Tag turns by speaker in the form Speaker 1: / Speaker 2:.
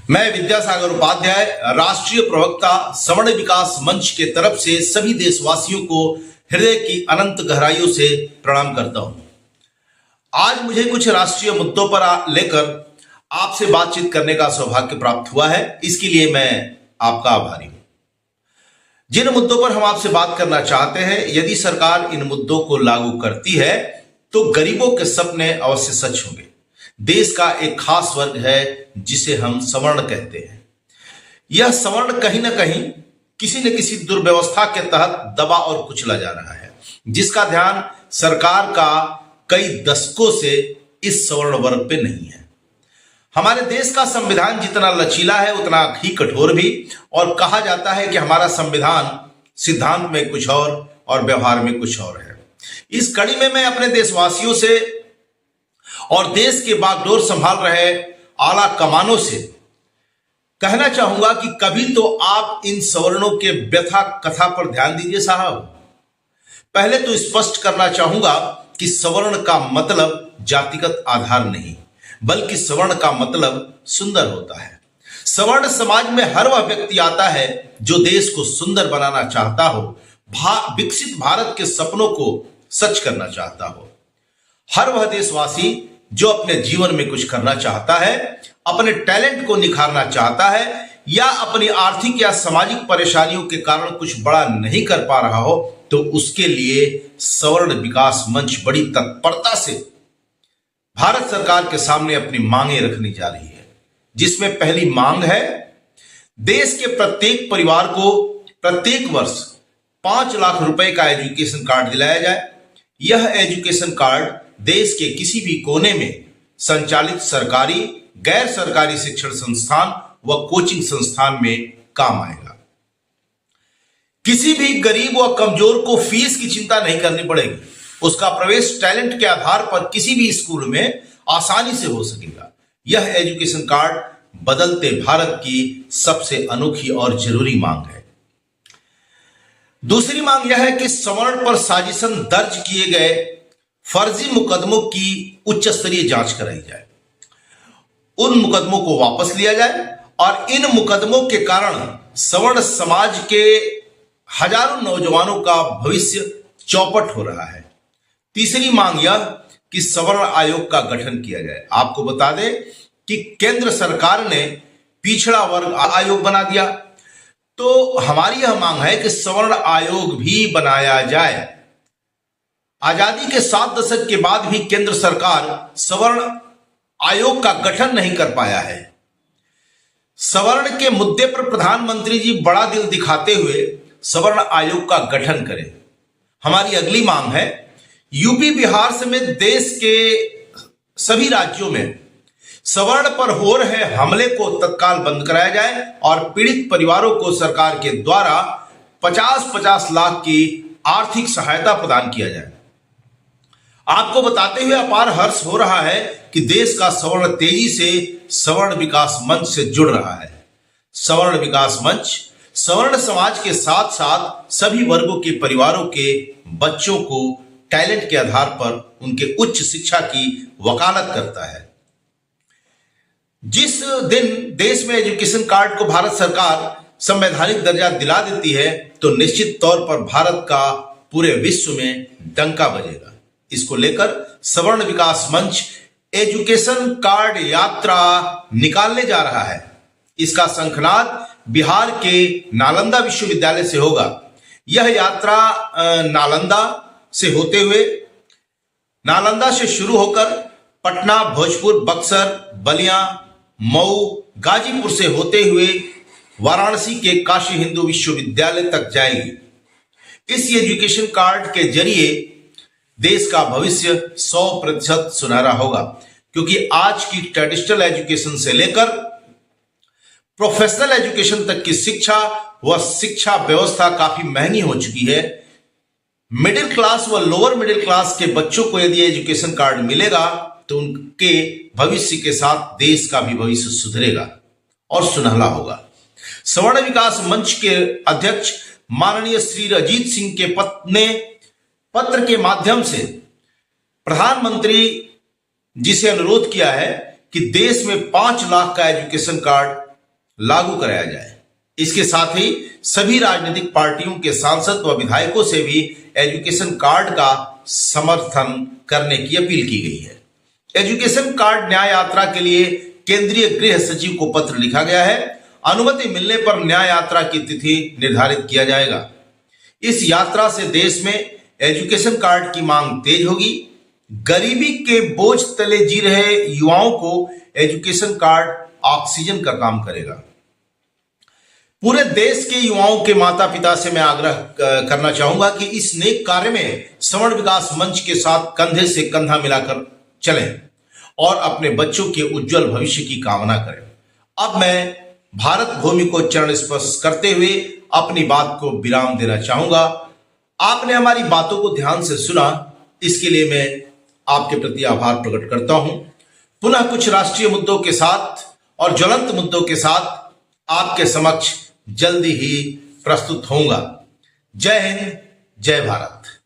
Speaker 1: मैं विद्यासागर उपाध्याय, राष्ट्रीय प्रवक्ता सवर्ण विकास मंच के तरफ से सभी देशवासियों को हृदय की अनंत गहराइयों से प्रणाम करता हूं। आज मुझे कुछ राष्ट्रीय मुद्दों पर लेकर आपसे बातचीत करने का सौभाग्य प्राप्त हुआ है। इसके लिए मैं आपका आभारी हूं। जिन मुद्दों पर हम आपसे बात करना चाहते हैं, यदि सरकार इन मुद्दों को लागू करती है तो गरीबों के सपने अवश्य सच होंगे। देश का एक खास वर्ग है जिसे हम सवर्ण कहते हैं। यह सवर्ण कहीं ना कहीं किसी न किसी दुर्व्यवस्था के तहत दबा और कुचला जा रहा है, जिसका ध्यान सरकार का कई दशकों से इस सवर्ण वर्ग पे नहीं है। हमारे देश का संविधान जितना लचीला है उतना ही कठोर भी, और कहा जाता है कि हमारा संविधान सिद्धांत में कुछ और व्यवहार में कुछ और है। इस कड़ी में मैं अपने देशवासियों से और देश के बागडोर संभाल रहे आला कमानों से कहना चाहूंगा कि कभी तो आप इन सवर्णों के व्यथा कथा पर ध्यान दीजिए साहब। पहले तो स्पष्ट करना चाहूंगा कि सवर्ण का मतलब जातिगत आधार नहीं, बल्कि सवर्ण का मतलब सुंदर होता है। सवर्ण समाज में हर वह व्यक्ति आता है जो देश को सुंदर बनाना चाहता हो, विकसित भारत के सपनों को सच करना चाहता हो। हर वह देशवासी जो अपने जीवन में कुछ करना चाहता है, अपने टैलेंट को निखारना चाहता है, या अपनी आर्थिक या सामाजिक परेशानियों के कारण कुछ बड़ा नहीं कर पा रहा हो, तो उसके लिए सवर्ण विकास मंच बड़ी तत्परता से भारत सरकार के सामने अपनी मांगे रखने जा रही है। जिसमें पहली मांग है, देश के प्रत्येक परिवार को प्रत्येक वर्ष 5 लाख रुपए का एजुकेशन कार्ड दिलाया जाए। यह एजुकेशन कार्ड देश के किसी भी कोने में संचालित सरकारी, गैर सरकारी शिक्षण संस्थान व कोचिंग संस्थान में काम आएगा। किसी भी गरीब व कमजोर को फीस की चिंता नहीं करनी पड़ेगी। उसका प्रवेश टैलेंट के आधार पर किसी भी स्कूल में आसानी से हो सकेगा। यह एजुकेशन कार्ड बदलते भारत की सबसे अनोखी और जरूरी मांग है। दूसरी मांग यह है कि सवर्ण पर साजिशन दर्ज किए गए फर्जी मुकदमों की उच्च स्तरीय जांच कराई जाए, उन मुकदमों को वापस लिया जाए, और इन मुकदमों के कारण सवर्ण समाज के हजारों नौजवानों का भविष्य चौपट हो रहा है। तीसरी मांग यह कि सवर्ण आयोग का गठन किया जाए। आपको बता दें कि केंद्र सरकार ने पिछड़ा वर्ग आयोग बना दिया, तो हमारी यह मांग है कि सवर्ण आयोग भी बनाया जाए। आजादी के 7 दशक के बाद भी केंद्र सरकार सवर्ण आयोग का गठन नहीं कर पाया है। सवर्ण के मुद्दे पर प्रधानमंत्री जी बड़ा दिल दिखाते हुए सवर्ण आयोग का गठन करें। हमारी अगली मांग है, यूपी बिहार समेत देश के सभी राज्यों में सवर्ण पर हो रहे हमले को तत्काल बंद कराया जाए और पीड़ित परिवारों को सरकार के द्वारा 50-50 लाख की आर्थिक सहायता प्रदान किया जाए। आपको बताते हुए अपार हर्ष हो रहा है कि देश का सवर्ण तेजी से सवर्ण विकास मंच से जुड़ रहा है। सवर्ण विकास मंच सवर्ण समाज के साथ साथ सभी वर्गों के परिवारों के बच्चों को टैलेंट के आधार पर उनके उच्च शिक्षा की वकालत करता है। जिस दिन देश में एजुकेशन कार्ड को भारत सरकार संवैधानिक दर्जा दिला देती है, तो निश्चित तौर पर भारत का पूरे विश्व में डंका बजेगा। इसको लेकर सवर्ण विकास मंच एजुकेशन कार्ड यात्रा निकालने जा रहा है। इसका शंखनाद बिहार के नालंदा विश्वविद्यालय से होगा। यह यात्रा नालंदा से होते हुए नालंदा से शुरू होकर पटना, भोजपुर, बक्सर, बलिया, मऊ, गाजीपुर से होते हुए वाराणसी के काशी हिंदू विश्वविद्यालय तक जाएगी। इस एजुकेशन कार्ड के जरिए देश का भविष्य 100% सुनहरा होगा, क्योंकि आज की ट्रेडिशनल एजुकेशन से लेकर प्रोफेशनल एजुकेशन तक की शिक्षा व शिक्षा व्यवस्था काफी महंगी हो चुकी है। मिडिल क्लास व लोअर मिडिल क्लास के बच्चों को यदि एजुकेशन कार्ड मिलेगा तो उनके भविष्य के साथ देश का भी भविष्य सुधरेगा और सुनहला होगा। सवर्ण विकास मंच के अध्यक्ष माननीय श्री अजीत सिंह के पत्र के माध्यम से प्रधानमंत्री जी से अनुरोध किया है कि देश में 5 लाख का एजुकेशन कार्ड लागू कराया जाए। इसके साथ ही सभी राजनीतिक पार्टियों के सांसद व विधायकों से भी एजुकेशन कार्ड का समर्थन करने की अपील की गई है। एजुकेशन कार्ड न्याय यात्रा के लिए केंद्रीय गृह सचिव को पत्र लिखा गया है। अनुमति मिलने पर न्याय यात्रा की तिथि निर्धारित किया जाएगा। इस यात्रा से देश में एजुकेशन कार्ड की मांग तेज होगी। गरीबी के बोझ तले जी रहे युवाओं को एजुकेशन कार्ड ऑक्सीजन का काम करेगा। पूरे देश के युवाओं के माता पिता से मैं आग्रह करना चाहूंगा कि इस नेक कार्य में सवर्ण विकास मंच के साथ कंधे से कंधा मिलाकर चलें और अपने बच्चों के उज्जवल भविष्य की कामना करें। अब मैं भारत भूमि को चरण स्पर्श करते हुए अपनी बात को विराम देना चाहूंगा। आपने हमारी बातों को ध्यान से सुना, इसके लिए मैं आपके प्रति आभार प्रकट करता हूं। पुनः कुछ राष्ट्रीय मुद्दों के साथ और ज्वलंत मुद्दों के साथ आपके समक्ष जल्दी ही प्रस्तुत होऊंगा। जय हिंद, जय भारत।